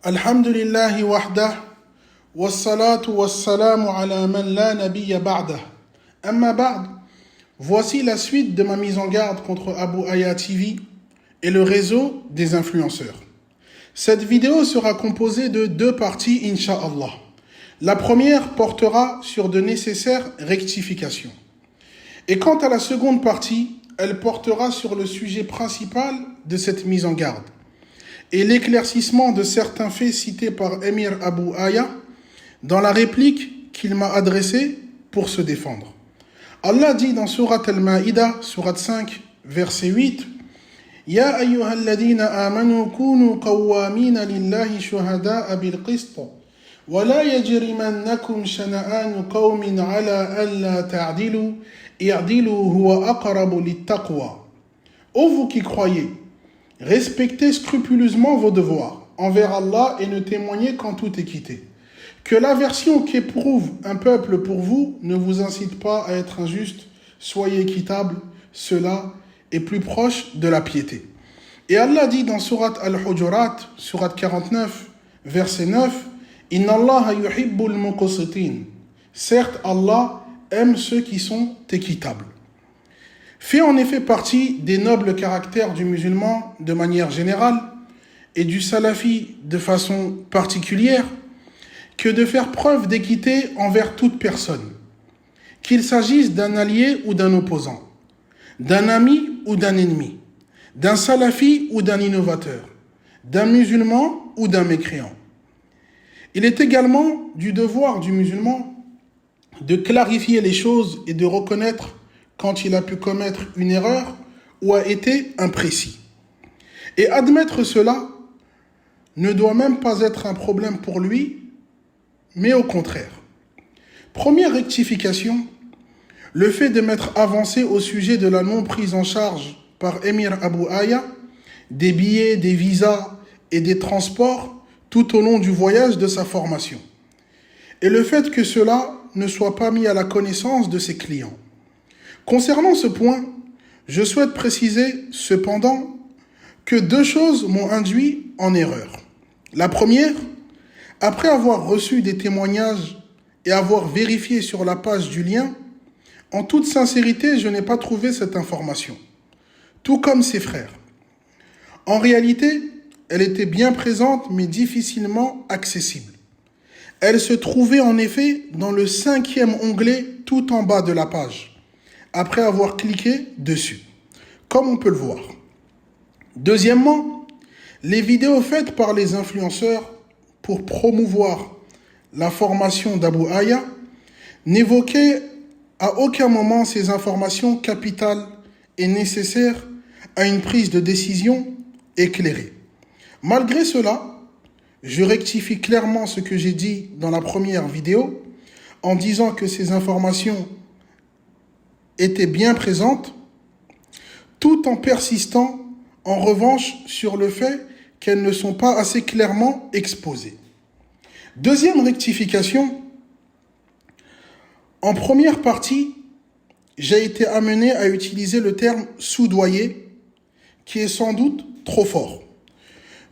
Alhamdulillahi wahdah, wassalatu wassalamu ala man la nabiyya ba'dah. Amma ba'd, voici la suite de ma mise en garde contre Abu Aya TV et le réseau des influenceurs. Cette vidéo sera composée de deux parties, incha'Allah. La première portera sur de nécessaires rectifications. Et quant à la seconde partie, elle portera sur le sujet principal de cette mise en garde et l'éclaircissement de certains faits cités par Émir Abu Aya dans la réplique qu'il m'a adressée pour se défendre. Allah dit dans Sourate Al-Ma'idah, Sourate 5, verset 8, « Ya ayyuhalladhina amanu kunu qawwamina lillahi shuhada'a bil-qist, wa la yajrimannakum shana'anu qawmin ala alla ta'dilu, i'dilu huwa aqrabu lit-taqwa. » Ô vous qui croyez, respectez scrupuleusement vos devoirs envers Allah et ne témoignez qu'en toute équité. Que l'aversion qu'éprouve un peuple pour vous ne vous incite pas à être injuste, soyez équitable, cela est plus proche de la piété. Et Allah dit dans Sourate Al-Hujurat, Sourate 49, verset 9, « Inna Allah yuhibbul muqsitin » Certes, Allah aime ceux qui sont équitables. Fait en effet partie des nobles caractères du musulman de manière générale et du salafi de façon particulière que de faire preuve d'équité envers toute personne, qu'il s'agisse d'un allié ou d'un opposant, d'un ami ou d'un ennemi, d'un salafi ou d'un innovateur, d'un musulman ou d'un mécréant. Il est également du devoir du musulman de clarifier les choses et de reconnaître quand il a pu commettre une erreur ou a été imprécis. Et admettre cela ne doit même pas être un problème pour lui, mais au contraire. Première rectification, le fait de m'être avancé au sujet de la non-prise en charge par Émir Abu Aya des billets, des visas et des transports tout au long du voyage de sa formation. Et le fait que cela ne soit pas mis à la connaissance de ses clients. Concernant ce point, je souhaite préciser cependant que deux choses m'ont induit en erreur. La première, après avoir reçu des témoignages et avoir vérifié sur la page du lien, en toute sincérité, je n'ai pas trouvé cette information, tout comme ses frères. En réalité, elle était bien présente mais difficilement accessible. Elle se trouvait en effet dans le 5e onglet tout en bas de la page, après avoir cliqué dessus, comme on peut le voir. Deuxièmement, les vidéos faites par les influenceurs pour promouvoir la formation d'Abu Aya n'évoquaient à aucun moment ces informations capitales et nécessaires à une prise de décision éclairée. Malgré cela, je rectifie clairement ce que j'ai dit dans la première vidéo en disant que ces informations étaient bien présentes, tout en persistant en revanche sur le fait qu'elles ne sont pas assez clairement exposées. Deuxième rectification, en première partie, j'ai été amené à utiliser le terme soudoyer, qui est sans doute trop fort.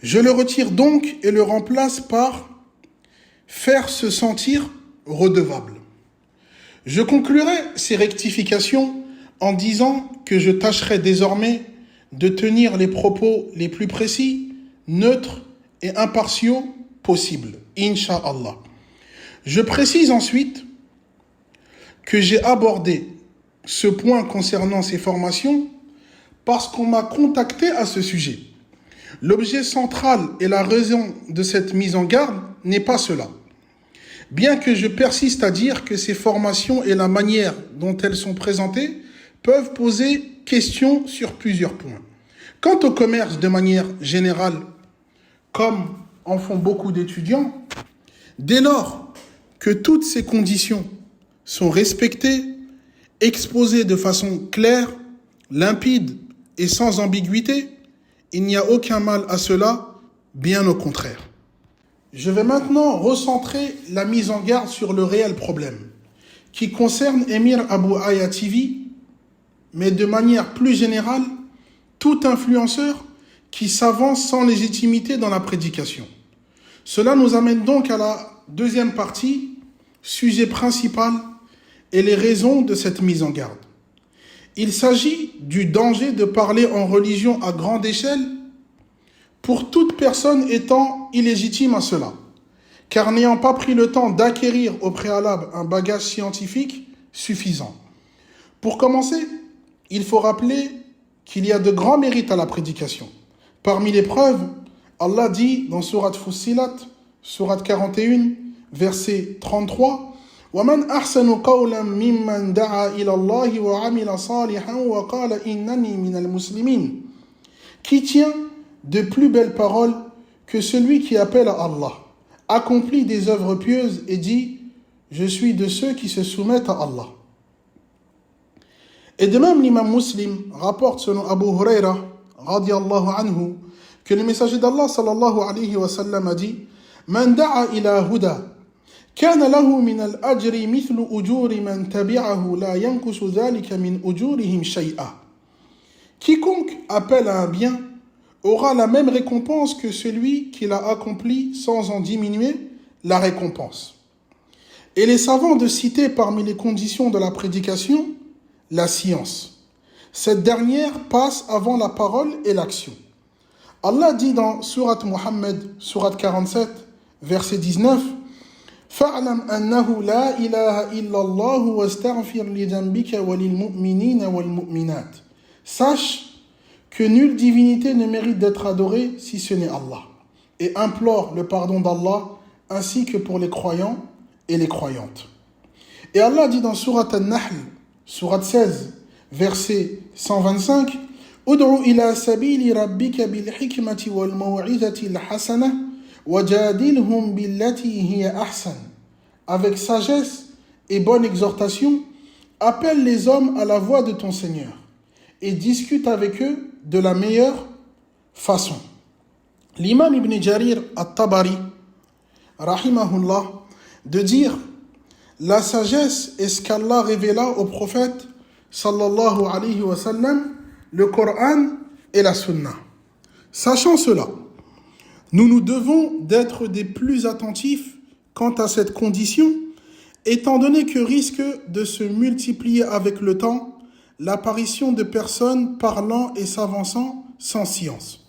Je le retire donc et le remplace par faire se sentir redevable. Je conclurai ces rectifications en disant que je tâcherai désormais de tenir les propos les plus précis, neutres et impartiaux possibles, incha'Allah. Je précise ensuite que j'ai abordé ce point concernant ces formations parce qu'on m'a contacté à ce sujet. L'objet central et la raison de cette mise en garde n'est pas cela. Bien que je persiste à dire que ces formations et la manière dont elles sont présentées peuvent poser question sur plusieurs points. Quant au commerce de manière générale, comme en font beaucoup d'étudiants, dès lors que toutes ces conditions sont respectées, exposées de façon claire, limpide et sans ambiguïté, il n'y a aucun mal à cela, bien au contraire. Je vais maintenant recentrer la mise en garde sur le réel problème, qui concerne Émir Abu Aya TV, mais de manière plus générale, tout influenceur qui s'avance sans légitimité dans la prédication. Cela nous amène donc à la deuxième partie, sujet principal et les raisons de cette mise en garde. Il s'agit du danger de parler en religion à grande échelle pour toute personne étant illégitime à cela, car n'ayant pas pris le temps d'acquérir au préalable un bagage scientifique suffisant. Pour commencer, il faut rappeler qu'il y a de grands mérites à la prédication. Parmi les preuves, Allah dit dans Sourate Fussilat, Sourate 41, verset 33, وَمَنْ أَحْسَنُ قَوْلًا مِمَّنْ دَعَا إِلَى اللَّهِ وَعَمِلَ صَالِحًا وَقَالَ إِنَّنِي مِنَ الْمُسْلِمِينَ. Qui tient de plus belles paroles que celui qui appelle à Allah, accomplit des œuvres pieuses et dit « Je suis de ceux qui se soumettent à Allah ». Et de même, l'imam Muslim rapporte selon Abu Huraira, radiyallahu anhu, que le messager d'Allah sallallahu alayhi wa sallam a dit « Man da'a ila huda, kana lahu min al-ajri mithlu ujuri man tabi'ahu la yankusu dhalika min ujurihim shay'a. » Quiconque appelle à un bien aura la même récompense que celui qui l'a accompli sans en diminuer la récompense. Et les savants de citer parmi les conditions de la prédication la science. Cette dernière passe avant la parole et l'action. Allah dit dans Sourate Muhammad, Sourate 47, verset 19, فَاعْلَمْ أَنَّهُ لَا إِلَهَ إِلَّا اللَّهُ وَاسْتَغْفِرْ لِذَنْبِكَ وَلِلْمُؤْمِنِينَ وَالْمُؤْمِنَاتِ. Sache que nulle divinité ne mérite d'être adorée si ce n'est Allah, et implore le pardon d'Allah ainsi que pour les croyants et les croyantes. Et Allah dit dans Sourate An-Nahl, Sourate 16, verset 125, Ud'u ila sabili rabbika bil hikmati wal maw'izati al hasana wajadilhum billati hiya ahsan. Avec sagesse et bonne exhortation, appelle les hommes à la voie de ton Seigneur et discute avec eux de la meilleure façon. L'imam Ibn Jarir al-Tabari, rahimahullah, de dire la sagesse est ce qu'Allah révéla au prophète sallallahu alayhi wa sallam, le Coran et la Sunna. Sachant cela, nous nous devons d'être des plus attentifs quant à cette condition, étant donné que risque de se multiplier avec le temps l'apparition de personnes parlant et s'avançant sans science.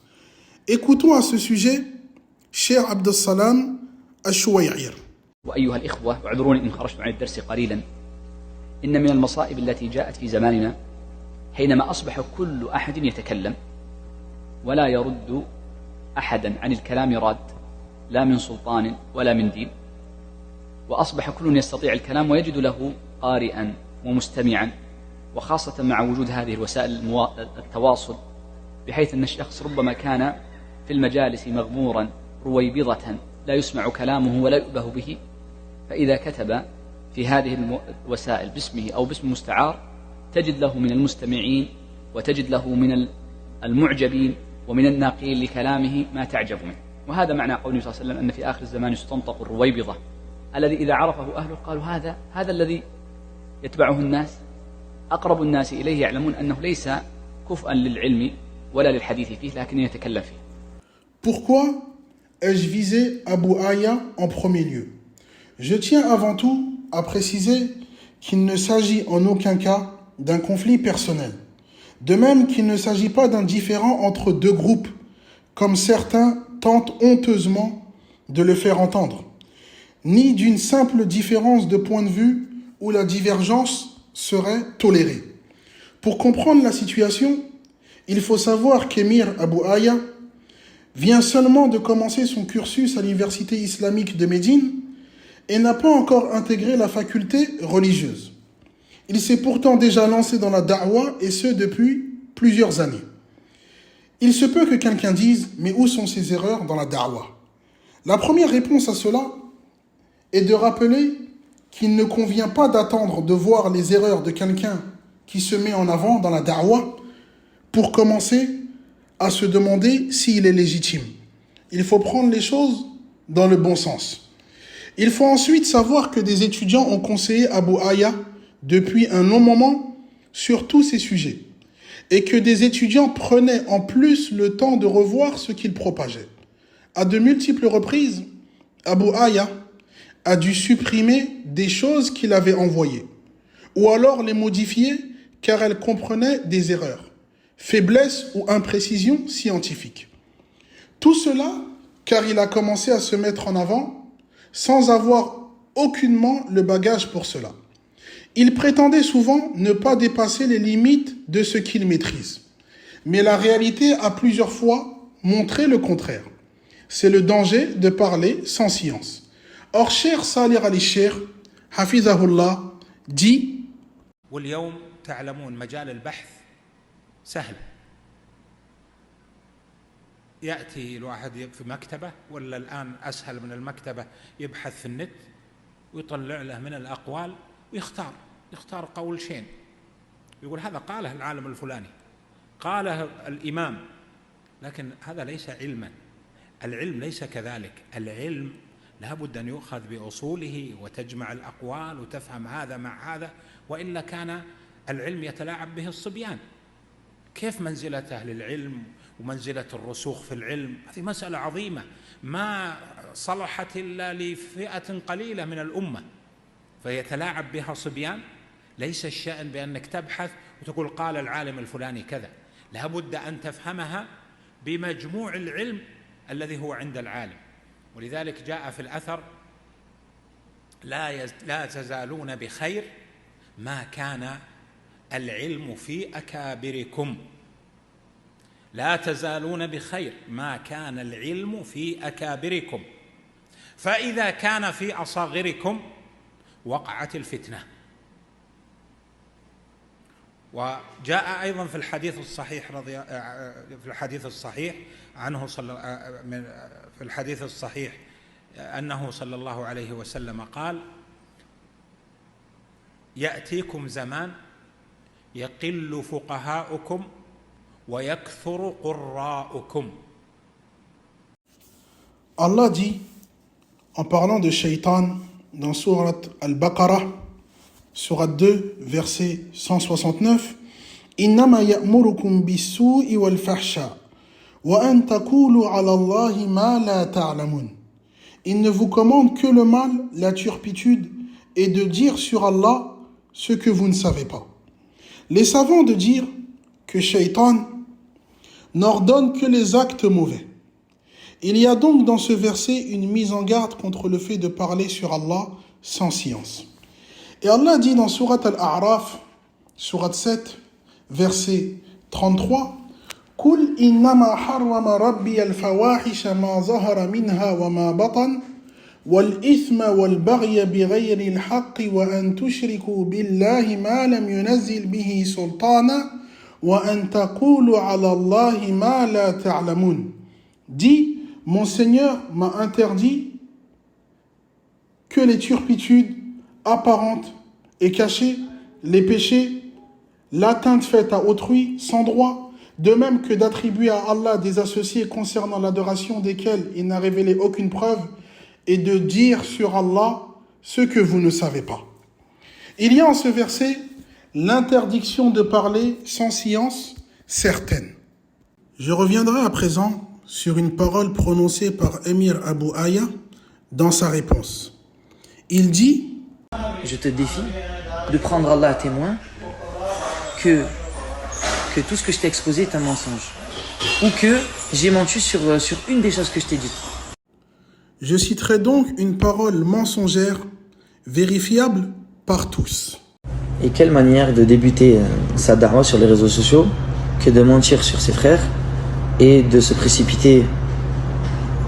Écoutons à ce sujet Cheikh Abdussalam Al-Chouaïr. وأيها الإخوة اعذروني إن خرجت عن الدرس قليلا. إن من المصائب التي جاءت في زماننا حينما أصبح كل أحد يتكلم ولا يرد أحدا عن الكلام راد، لا من سلطان ولا من دين، وأصبح كل يستطيع الكلام ويجد له قارئا ومستمعا، وخاصة مع وجود هذه الوسائل التواصل، بحيث أن الشخص ربما كان في المجالس مغمورا رويبضة لا يسمع كلامه ولا يؤبه به، فإذا كتب في هذه الوسائل باسمه أو باسم مستعار تجد له من المستمعين وتجد له من المعجبين ومن الناقلين لكلامه ما تعجب منه. وهذا معنى قوله صلى الله عليه وسلم أن في آخر الزمان يستنطق الرويبضة الذي إذا عرفه أهله قالوا هذا الذي يتبعه الناس، أقرب الناس إليه يعلمون أنه ليس كفءا للعلم ولا للحديث فيه لكن يتكلم فيه. Pourquoi ai-je visé Abu Aya en premier lieu? Je tiens avant tout à préciser qu'il ne s'agit en aucun cas d'un conflit personnel. De même qu'il ne s'agit pas d'un différend entre deux groupes, comme certains tentent honteusement de le faire entendre, ni d'une simple différence de point de vue où la divergence serait tolérée. Pour comprendre la situation, il faut savoir qu'Émir Abu Aya vient seulement de commencer son cursus à l'université islamique de Médine et n'a pas encore intégré la faculté religieuse. Il s'est pourtant déjà lancé dans la da'wa et ce depuis plusieurs années. Il se peut que quelqu'un dise « Mais où sont ces erreurs dans la da'wa ?» La première réponse à cela est de rappeler qu'il ne convient pas d'attendre de voir les erreurs de quelqu'un qui se met en avant dans la da'wa pour commencer à se demander s'il est légitime. Il faut prendre les choses dans le bon sens. Il faut ensuite savoir que des étudiants ont conseillé Abu Aya depuis un long moment sur tous ces sujets et que des étudiants prenaient en plus le temps de revoir ce qu'il propageait. À de multiples reprises, Abu Aya a dû supprimer des choses qu'il avait envoyées, ou alors les modifier car elles comprenaient des erreurs, faiblesses ou imprécisions scientifiques. Tout cela car il a commencé à se mettre en avant sans avoir aucunement le bagage pour cela. Il prétendait souvent ne pas dépasser les limites de ce qu'il maîtrise. Mais la réalité a plusieurs fois montré le contraire. C'est le danger de parler sans science. Or, Cheikh Salih al-Cheikh, Hafizahullah, dit واليوم تعلمون مجال البحث سهل. يأتي الواحد في مكتبة، ولا الآن أسهل من المكتبة، يبحث في النت ويطلع له من الأقوال ويختار قول شين، يقول هذا قاله العالم الفلاني، قاله الإمام. لكن هذا ليس علما. العلم ليس كذلك. العلم لا بد أن يؤخذ بأصوله وتجمع الأقوال وتفهم هذا مع هذا، وإلا كان العلم يتلاعب به الصبيان. كيف منزلة أهل العلم ومنزلة الرسوخ في العلم؟ هذه مسألة عظيمة ما صلحت إلا لفئة قليلة من الأمة، فيتلاعب بها صبيان. ليس الشأن بأنك تبحث وتقول قال العالم الفلاني كذا، لا بد أن تفهمها بمجموع العلم الذي هو عند العالم. ولذلك جاء في الأثر لا تزالون بخير ما كان العلم في أكابركم. لا تزالون بخير ما كان العلم في أكابركم، فإذا كان في أصاغركم وقعت الفتنة. وجاء أيضا في الحديث الصحيح عنه في الحديث الصحيح أنه صلى الله عليه وسلم قال: يأتيكم زمان يقل فقهاؤكم ويكثر قراؤكم. Allah dit, en parlant de Shaitan, dans Surat Al-Baqarah, Surat 2, verset 169, إِنَّمَا يَأْمُرُكُمْ بِالسُّوءِ وَالْفَحْشَاءِ وَأَن تَقُولُوا عَلَى اللَّهِ مَا لَا تَعْلَمُونَ. Il ne vous commande que le mal, la turpitude, et de dire sur Allah ce que vous ne savez pas. Les savants de dire que Shaitan n'ordonne que les actes mauvais. Il y a donc dans ce verset une mise en garde contre le fait de parler sur Allah sans science. Et Allah dit dans Surat Al-A'raf, Surat 7, verset 33, قُلْ إِنَّمَا حَرَّمَ رَبِّيَ الْفَوَاحِشَ مَا ظَهَرَ مِنْهَا وَمَا بَطَنَ وَالْإِثْمَ وَالْبَغْيَ بِغَيْرِ الْحَقِّ وَأَن تُشْرِكُوا بِاللَّهِ مَا لَمْ يُنَزِّلْ بِهِ سُلْطَانًا وَأَن تَقُولُوا عَلَى اللَّهِ مَا لَا تَعْلَمُونَ. Dis, mon Seigneur m'a interdit que les turpitudes apparentes et cachées, les péchés, l'atteinte faite à autrui sans droit, de même que d'attribuer à Allah des associés concernant l'adoration desquels il n'a révélé aucune preuve, et de dire sur Allah ce que vous ne savez pas. Il y a en ce verset l'interdiction de parler sans science certaine. Je reviendrai à présent sur une parole prononcée par Émir Abu Aya dans sa réponse. Il dit: je te défie de prendre Allah à témoin que tout ce que je t'ai exposé est un mensonge, ou que j'ai menti sur une des choses que je t'ai dites. Je citerai donc une parole mensongère, vérifiable par tous. Et quelle manière de débuter sa da'wah sur les réseaux sociaux que de mentir sur ses frères et de se précipiter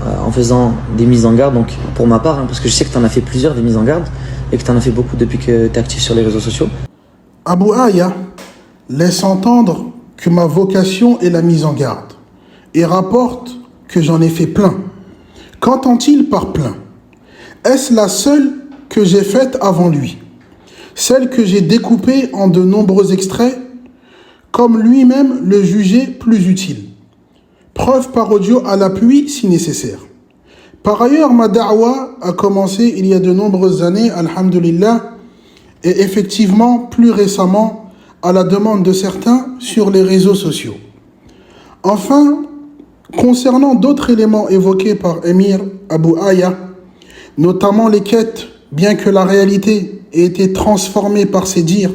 en faisant des mises en garde, donc pour ma part, parce que je sais que tu en as fait plusieurs des mises en garde et que tu en as fait beaucoup depuis que tu es actif sur les réseaux sociaux. Abu Aya laisse entendre que ma vocation est la mise en garde et rapporte que j'en ai fait plein. Qu'entend-il par plein? Est-ce la seule que j'ai faite avant lui? Celle que j'ai découpée en de nombreux extraits, comme lui-même le jugeait plus utile. Preuve par audio à l'appui si nécessaire. Par ailleurs, ma da'wa a commencé il y a de nombreuses années, alhamdulillah, et effectivement plus récemment à la demande de certains sur les réseaux sociaux. Enfin, concernant d'autres éléments évoqués par Émir Abu Aya, notamment les quêtes, bien que la réalité ait été transformée par ces dires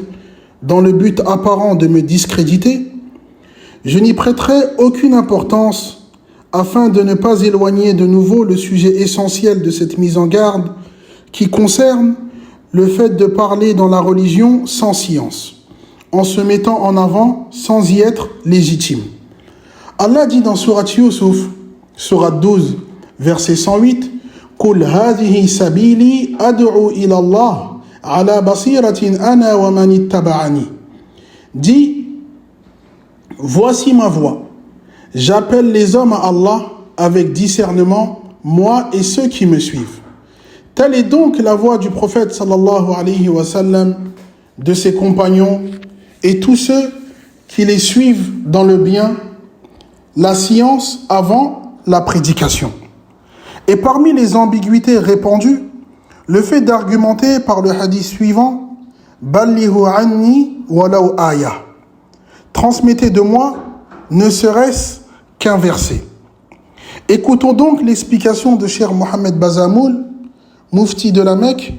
dans le but apparent de me discréditer, je n'y prêterai aucune importance afin de ne pas éloigner de nouveau le sujet essentiel de cette mise en garde qui concerne le fait de parler dans la religion sans science, en se mettant en avant sans y être légitime. Allah dit dans Surat Yusuf, Surat 12, verset 108, « Qul hadhihi sabili ad'u ila Allah ala basiratin ana wa man ittaba'ani » Dit, « Voici ma voix. J'appelle les hommes à Allah avec discernement, moi et ceux qui me suivent. » Telle est donc la voix du prophète sallallahu alayhi wa sallam, de ses compagnons et tous ceux qui les suivent dans le bien, la science avant la prédication. Et parmi les ambiguïtés répandues, le fait d'argumenter par le hadith suivant « Ballighu anni walau aya » Transmettez de moi, ne serait-ce qu'un verset. Écoutons donc l'explication de Cheikh Mohamed Bazamoul, mufti de la Mecque,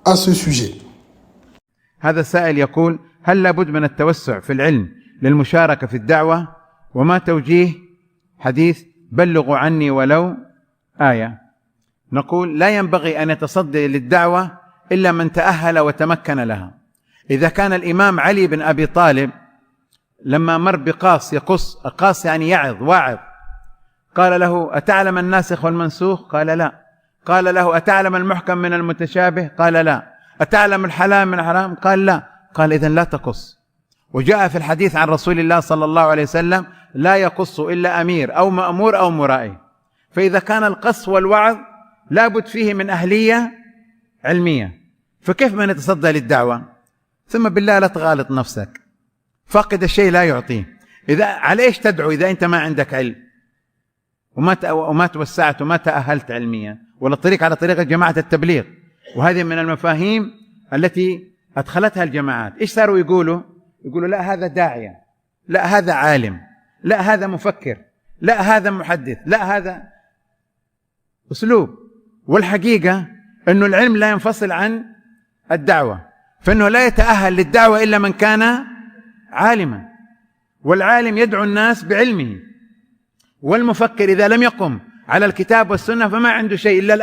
à ce sujet. هذا السائل يقول: هل لابد من التوسع في العلم للمشاركة في الدعوة؟ وما توجيه حديث بلغوا عني ولو آية؟ نقول: لا ينبغي أن يتصدى للدعوة إلا من تأهل وتمكن لها. إذا كان الإمام علي بن أبي طالب لما مر بقاص يقص، قاص يعني يعظ واعظ، قال له: أتعلم الناسخ والمنسوخ؟ قال لا. قال له: أتعلم المحكم من المتشابه؟ قال لا. أتعلم الحلال من الحرام؟ قال لا. قال: إذن لا تقص. وجاء في الحديث عن رسول الله صلى الله عليه وسلم: لا يقص إلا أمير أو مأمور أو مرائي. فإذا كان القص والوعظ لابد فيه من أهلية علمية، فكيف من يتصدى للدعوة؟ ثم بالله لا تغالط نفسك، فاقد الشيء لا يعطيه. إذا على إيش تدعو إذا أنت ما عندك علم وما توسعت وما تأهلت علميا؟ ولا الطريق على طريقة جماعة التبليغ. وهذه من المفاهيم التي أدخلتها الجماعات. إيش صاروا يقولوا لا هذا داعية، لا هذا عالم، لا هذا مفكر، لا هذا محدث، لا هذا أسلوب. والحقيقة أنه العلم لا ينفصل عن الدعوة، فإنه لا يتأهل للدعوة إلا من كان عالما، والعالم يدعو الناس بعلمه، والمفكر إذا لم يقم على الكتاب والسنة فما عنده شيء إلا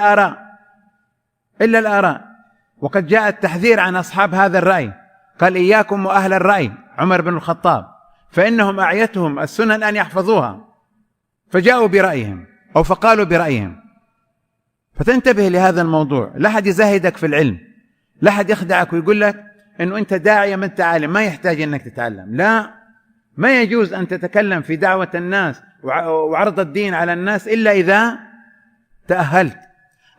الآراء. وقد جاء التحذير عن أصحاب هذا الرأي، قال: إياكم وأهل الرأي، عمر بن الخطاب، فإنهم أعيتهم السنن أن يحفظوها، فجاءوا برأيهم أو فقالوا برأيهم. فتنتبه لهذا الموضوع، لا أحد يزهدك في العلم، لا أحد يخدعك ويقول لك أنه أنت داعية ما أنت عالم، ما يحتاج أنك تتعلم. لا، ما يجوز أن تتكلم في دعوة الناس وعرض الدين على الناس إلا إذا تأهلت.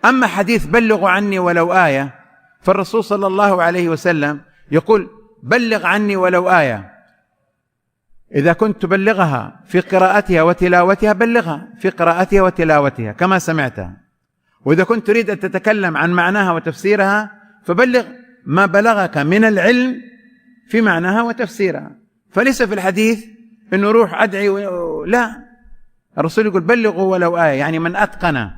أما حديث بلغوا عني ولو آية، فالرسول صلى الله عليه وسلم يقول: بلغ عني ولو آية. إذا كنت تبلغها في قراءتها وتلاوتها بلغها في قراءتها وتلاوتها كما سمعتها، وإذا كنت تريد أن تتكلم عن معناها وتفسيرها فبلغ ما بلغك من العلم في معناها وتفسيرها. فليس في الحديث أنه روح أدعي لا، الرسول يقول: بلغوا ولو آية، يعني من أتقن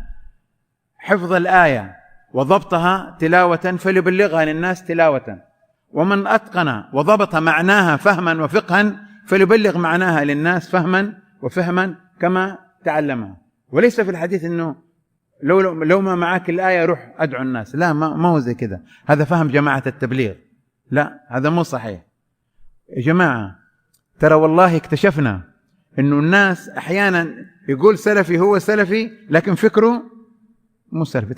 حفظ الآية وضبطها تلاوة فليبلغها للناس تلاوة، ومن أتقن وضبط معناها فهما وفقها فليبلغ معناها للناس فهما وفهما كما تعلمها. وليس في الحديث أنه لو ما معك الآية روح أدعو الناس، لا، ما هو زي كده، هذا فهم جماعة التبليغ، لا، هذا مو صحيح. يا جماعة ترى والله اكتشفنا أنه الناس أحيانا يقول سلفي هو سلفي لكن فكره مو سلفي.